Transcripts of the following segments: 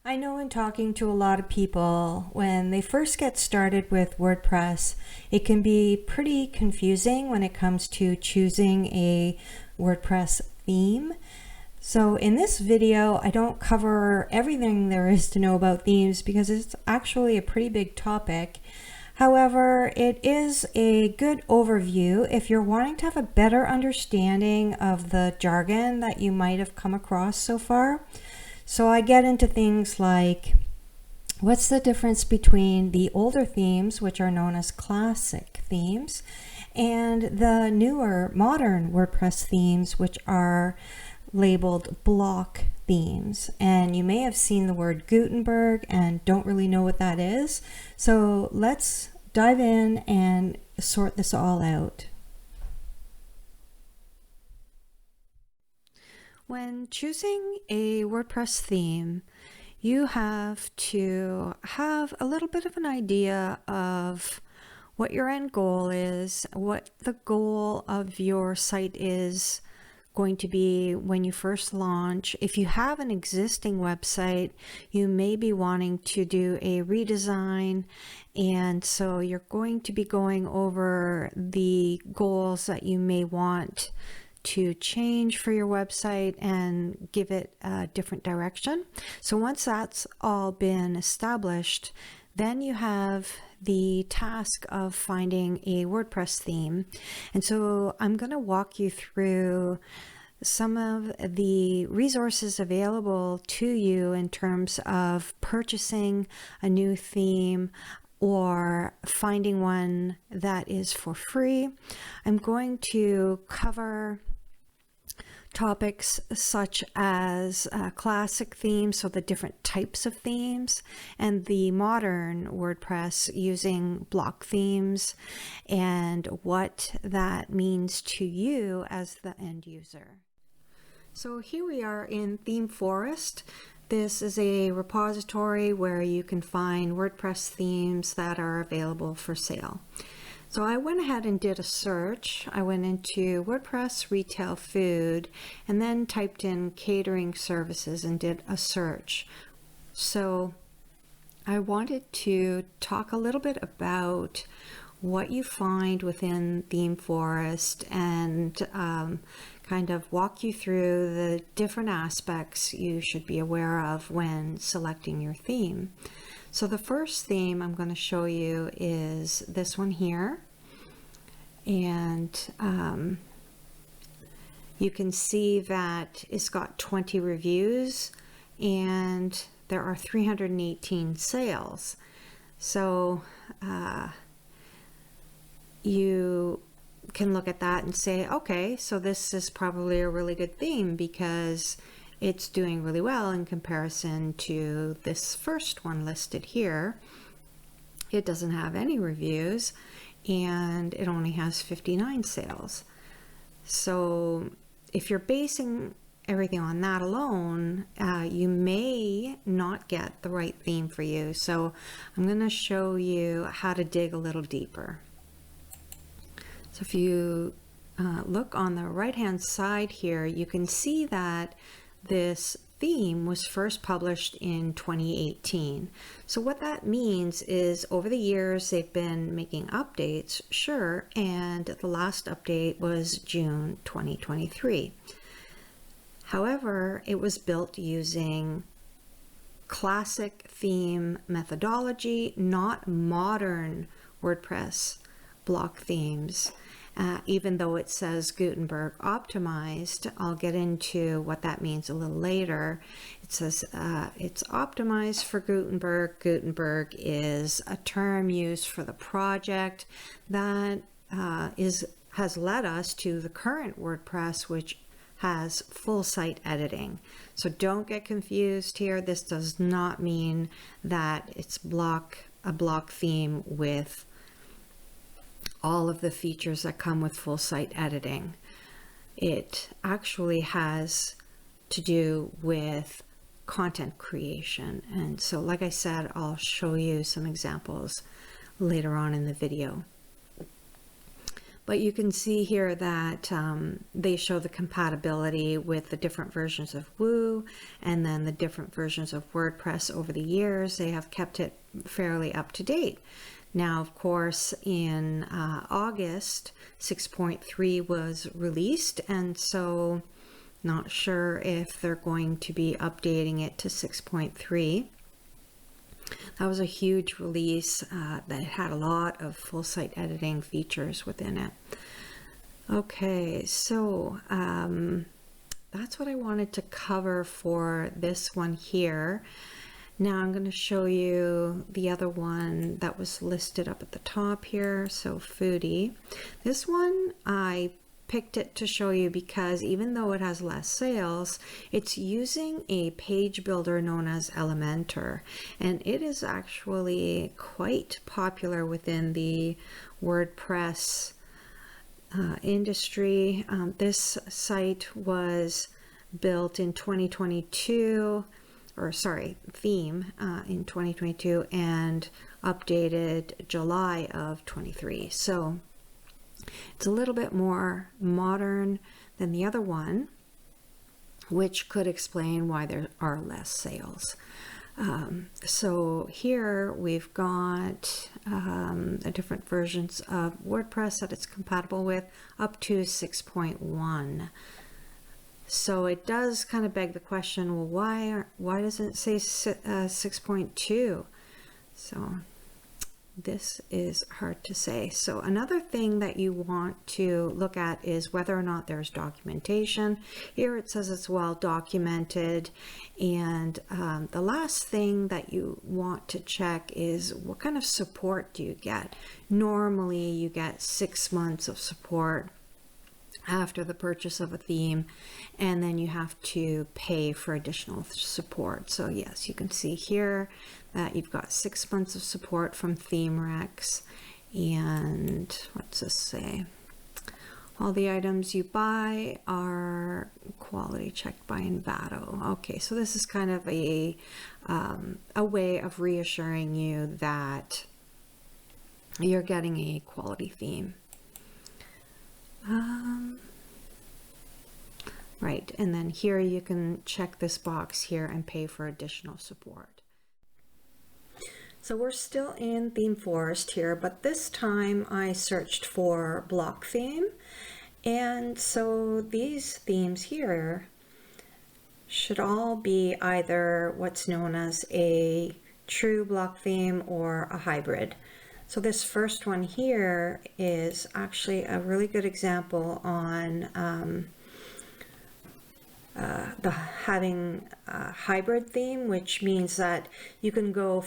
I know in talking to a lot of people, when they first get started with WordPress, it can be pretty confusing when it comes to choosing a WordPress theme. So in this video, I don't cover everything there is to know about themes because it's actually a pretty big topic. However, it is a good overview if you're wanting to have a better understanding of the jargon that you might have come across so far. So I get into things like, what's the difference between the older themes, which are known as classic themes, and the newer modern WordPress themes, which are labeled block themes. And you may have seen the word Gutenberg and don't really know what that is. So let's dive in and sort this all out. When choosing a WordPress theme, you have to have a little bit of an idea of what your end goal is, what the goal of your site is going to be when you first launch. If you have an existing website, you may be wanting to do a redesign, and so you're going to be going over the goals that you may want to change for your website and give it a different direction. So once that's all been established, then you have the task of finding a WordPress theme. And so I'm going to walk you through some of the resources available to you in terms of purchasing a new theme or finding one that is for free. I'm going to cover topics such as classic themes, so the different types of themes, and the modern WordPress using block themes and what that means to you as the end user. So here we are in ThemeForest. This is a repository where you can find WordPress themes that are available for sale. So I went ahead and did a search. I went into WordPress retail food and then typed in catering services and did a search. So I wanted to talk a little bit about what you find within ThemeForest and kind of walk you through the different aspects you should be aware of when selecting your theme. So the first theme I'm going to show you is this one here, and you can see that it's got 20 reviews and there are 318 sales. So you can look at that and say, okay, so this is probably a really good theme because it's doing really well in comparison to this first one listed here. It doesn't have any reviews and it only has 59 sales. So if you're basing everything on that alone, you may not get the right theme for you. So I'm going to show you how to dig a little deeper. So if you look on the right hand side here, you can see that this theme was first published in 2018. So what that means is over the years they've been making updates, sure, and the last update was June 2023. However, it was built using classic theme methodology, not modern WordPress block themes. Even though it says Gutenberg optimized, I'll get into what that means a little later. It says it's optimized for Gutenberg. Gutenberg is a term used for the project that has led us to the current WordPress, which has full site editing. So don't get confused here. This does not mean that it's a block theme with all of the features that come with full site editing. It actually has to do with content creation. And so, like I said, I'll show you some examples later on in the video. But you can see here that they show the compatibility with the different versions of Woo and then the different versions of WordPress over the years. They have kept it fairly up to date. Now, of course, in August, 6.3 was released, and so not sure if they're going to be updating it to 6.3. That was a huge release that had a lot of full site editing features within it. Okay, so that's what I wanted to cover for this one here. Now I'm going to show you the other one that was listed up at the top here, so Foodie. This one I picked it to show you because even though it has less sales, it's using a page builder known as Elementor, and it is actually quite popular within the WordPress industry. This site was built in 2022, or sorry, theme in 2022 and updated July of 23. So it's a little bit more modern than the other one, which could explain why there are less sales. So here we've got the different versions of WordPress that it's compatible with up to 6.1. So it does kind of beg the question, well, why doesn't it say 6.2? So this is hard to say. So another thing that you want to look at is whether or not there's documentation. Here it says it's well documented. And the last thing that you want to check is what kind of support do you get? Normally you get 6 months of support after the purchase of a theme, and then you have to pay for additional support. So yes, you can see here that you've got 6 months of support from ThemeRex, and what's this say? All the items you buy are quality checked by Envato. Okay, so this is kind of a way of reassuring you that you're getting a quality theme. Right, and then here you can check this box here and pay for additional support. So we're still in ThemeForest here, but this time I searched for block theme, and so these themes here should all be either what's known as a true block theme or a hybrid. So this first one here is actually a really good example on having a hybrid theme, which means that you can go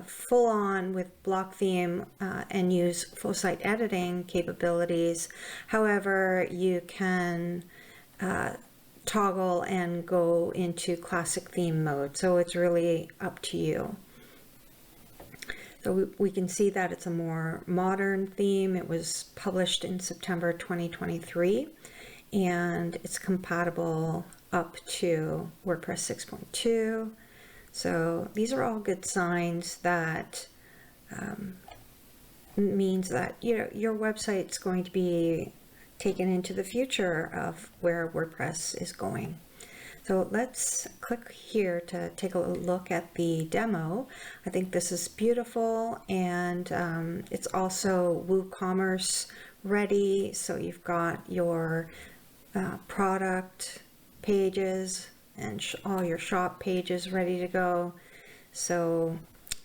full on with block theme and use full site editing capabilities. However, you can toggle and go into classic theme mode. So it's really up to you. So we can see that it's a more modern theme. It was published in September 2023, and it's compatible up to WordPress 6.2. So these are all good signs that means that your website's going to be taken into the future of where WordPress is going. So let's click here to take a look at the demo. I think this is beautiful, and it's also WooCommerce ready. So you've got your product pages and all your shop pages ready to go. So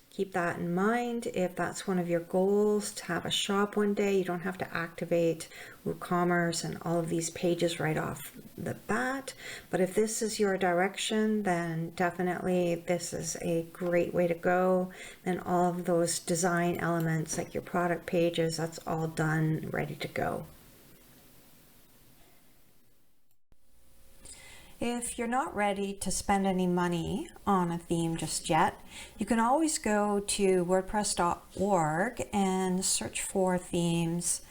keep that in mind. If that's one of your goals, to have a shop one day, you don't have to activate WooCommerce and all of these pages right off the bat. But if this is your direction, then definitely this is a great way to go. And all of those design elements like your product pages, that's all done, ready to go. If you're not ready to spend any money on a theme just yet, you can always go to WordPress.org and search for themes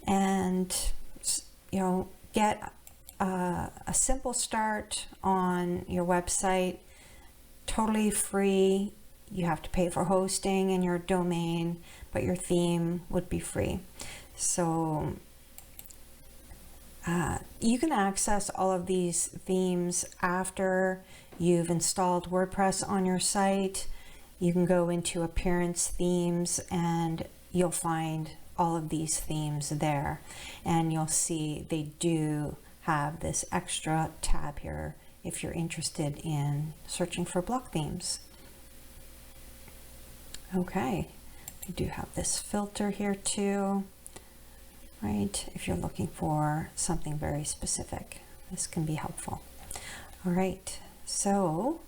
and get a simple start on your website, totally free. You have to pay for hosting and your domain, but your theme would be free. So you can access all of these themes after you've installed WordPress on your site. You can go into Appearance Themes and you'll find all of these themes there, and you'll see they do have this extra tab here if you're interested in searching for block themes. Okay, they do have this filter here too, right? If you're looking for something very specific, this can be helpful. All right, so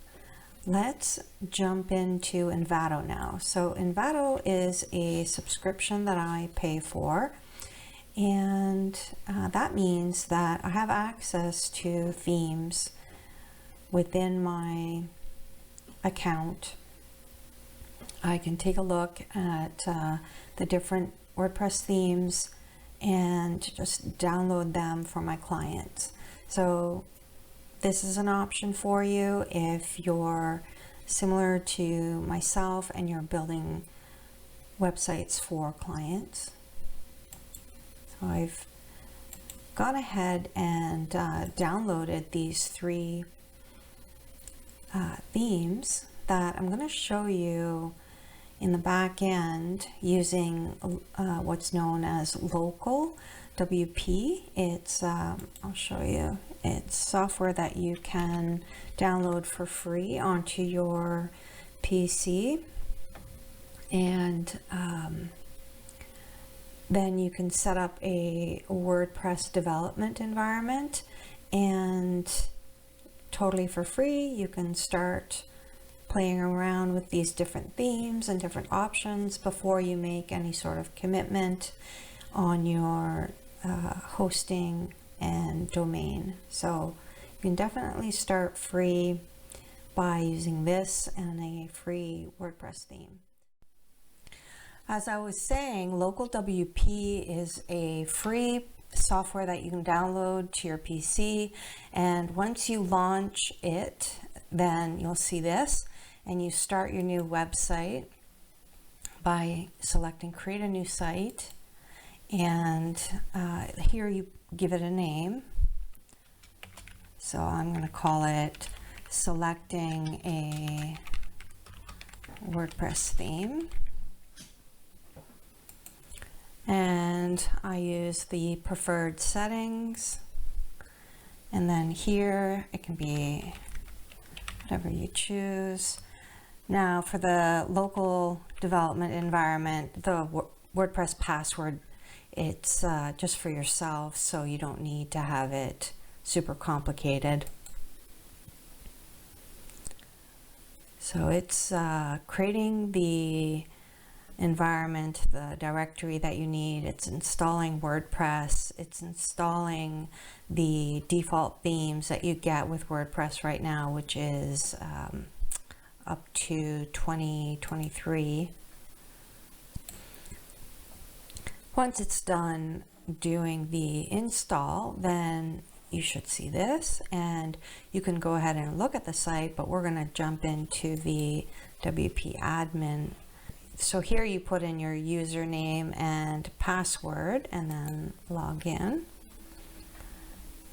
let's jump into Envato now. So Envato is a subscription that I pay for, and that means that I have access to themes within my account. I can take a look at the different WordPress themes and just download them for my clients. So this is an option for you if you're similar to myself and you're building websites for clients. So I've gone ahead and downloaded these 3 themes that I'm going to show you in the back end using what's known as local WP. It's I'll show you. It's software that you can download for free onto your PC, and then you can set up a WordPress development environment, and totally for free you can start playing around with these different themes and different options before you make any sort of commitment on your hosting and domain. So you can definitely start free by using this and a free WordPress theme. As I was saying, Local WP is a free software that you can download to your PC, and once you launch it, then you'll see this, and you start your new website by selecting Create a New Site, and here you give it a name. So I'm going to call it Selecting a WordPress Theme, and I use the preferred settings, and then here it can be whatever you choose. Now for the local development environment, the WordPress password, it's just for yourself, so you don't need to have it super complicated. So it's creating the environment, the directory that you need. It's installing WordPress. It's installing the default themes that you get with WordPress right now, which is up to 2023. Once it's done doing the install, then you should see this, and you can go ahead and look at the site, but we're going to jump into the WP admin. So here you put in your username and password and then log in.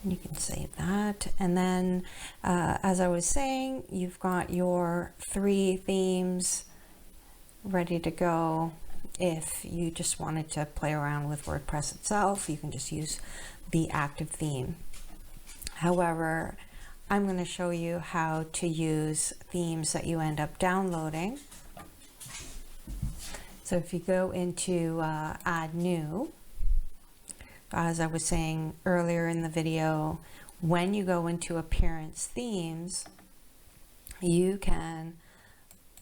You can save that, and then as I was saying, you've got your 3 themes ready to go. If you just wanted to play around with WordPress itself, you can just use the active theme. However, I'm going to show you how to use themes that you end up downloading. So if you go into Add New, as I was saying earlier in the video, when you go into Appearance Themes, you can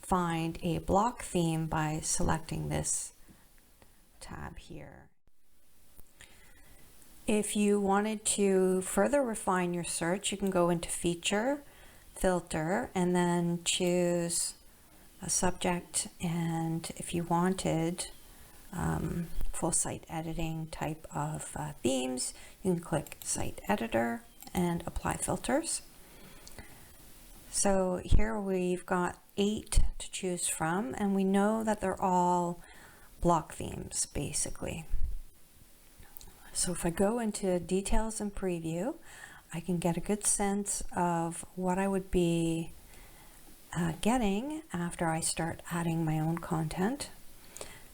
find a block theme by selecting this tab here. If you wanted to further refine your search, you can go into Feature, Filter, and then choose a subject, and if you wanted full site editing type of themes, you can click Site Editor and apply filters. So here we've got 8 to choose from, and we know that they're all block themes basically. So if I go into details and preview, I can get a good sense of what I would be getting after I start adding my own content.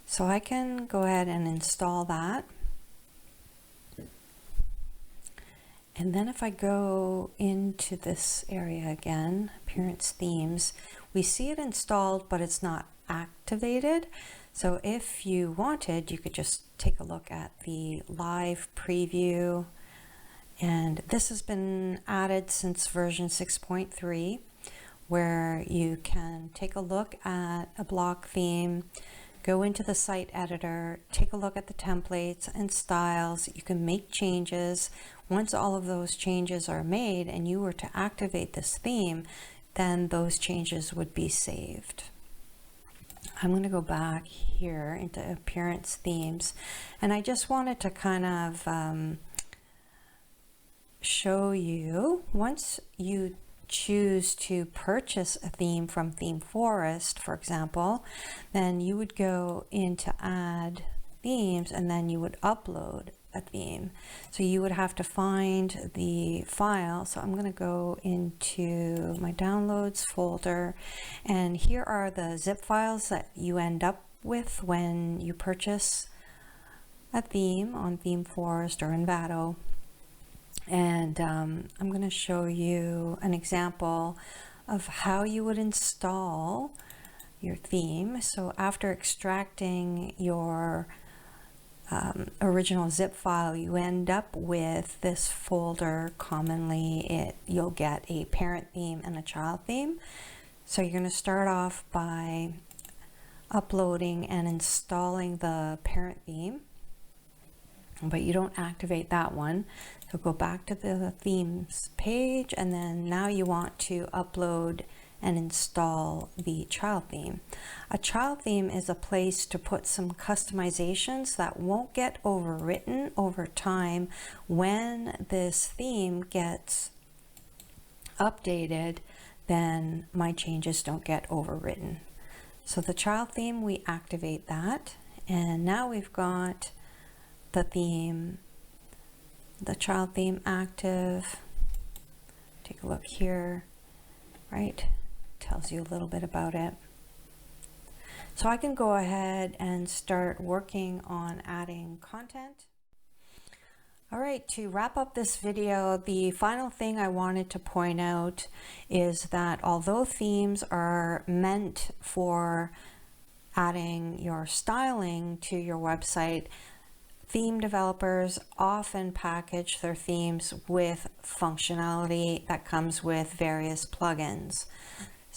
So I can go ahead and install that. And then if I go into this area again, Appearance Themes, we see it installed, but it's not activated. So if you wanted, you could just take a look at the live preview. And this has been added since version 6.3, where you can take a look at a block theme, go into the site editor, take a look at the templates and styles. You can make changes. Once all of those changes are made and you were to activate this theme, then those changes would be saved. I'm going to go back here into Appearance Themes, and I just wanted to kind of show you, once you choose to purchase a theme from ThemeForest, for example, then you would go into Add Themes and then you would upload a theme. So you would have to find the file. So I'm going to go into my downloads folder, and here are the zip files that you end up with when you purchase a theme on ThemeForest or Envato. And I'm going to show you an example of how you would install your theme. So after extracting your original zip file, you end up with this folder. Commonly you'll get a parent theme and a child theme. So you're going to start off by uploading and installing the parent theme, but you don't activate that one. So go back to the themes page, and then now you want to upload and install the child theme. A child theme is a place to put some customizations that won't get overwritten over time. When this theme gets updated, then my changes don't get overwritten. So the child theme, we activate that, and now we've got the theme, the child theme active. Take a look here, right? Tells you a little bit about it. So I can go ahead and start working on adding content. All right, to wrap up this video, the final thing I wanted to point out is that although themes are meant for adding your styling to your website, theme developers often package their themes with functionality that comes with various plugins.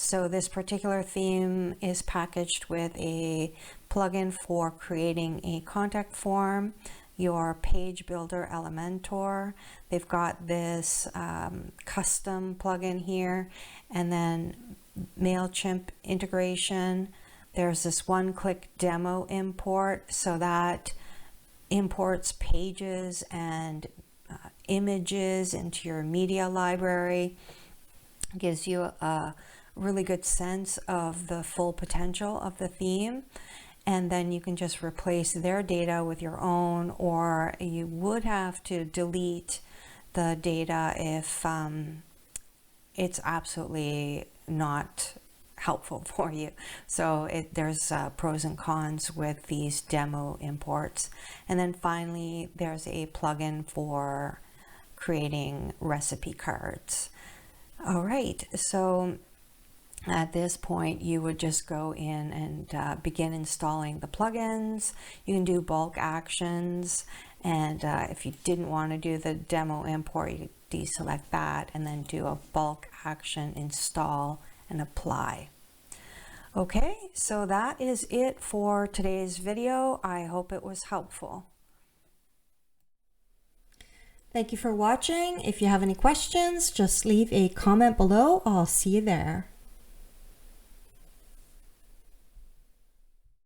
So this particular theme is packaged with a plugin for creating a contact form, your page builder Elementor. They've got this custom plugin here, and then MailChimp integration. There's this one-click demo import, so that imports pages and images into your media library. Gives you a really good sense of the full potential of the theme, and then you can just replace their data with your own, or you would have to delete the data if it's absolutely not helpful for you. So there's pros and cons with these demo imports. And then finally, there's a plugin for creating recipe cards. All right, so at this point, you would just go in and begin installing the plugins. You can do bulk actions, and if you didn't want to do the demo import, you deselect that and then do a bulk action, install and apply. Okay, so that is it for today's video. I hope it was helpful. Thank you for watching. If you have any questions, just leave a comment below. I'll see you there.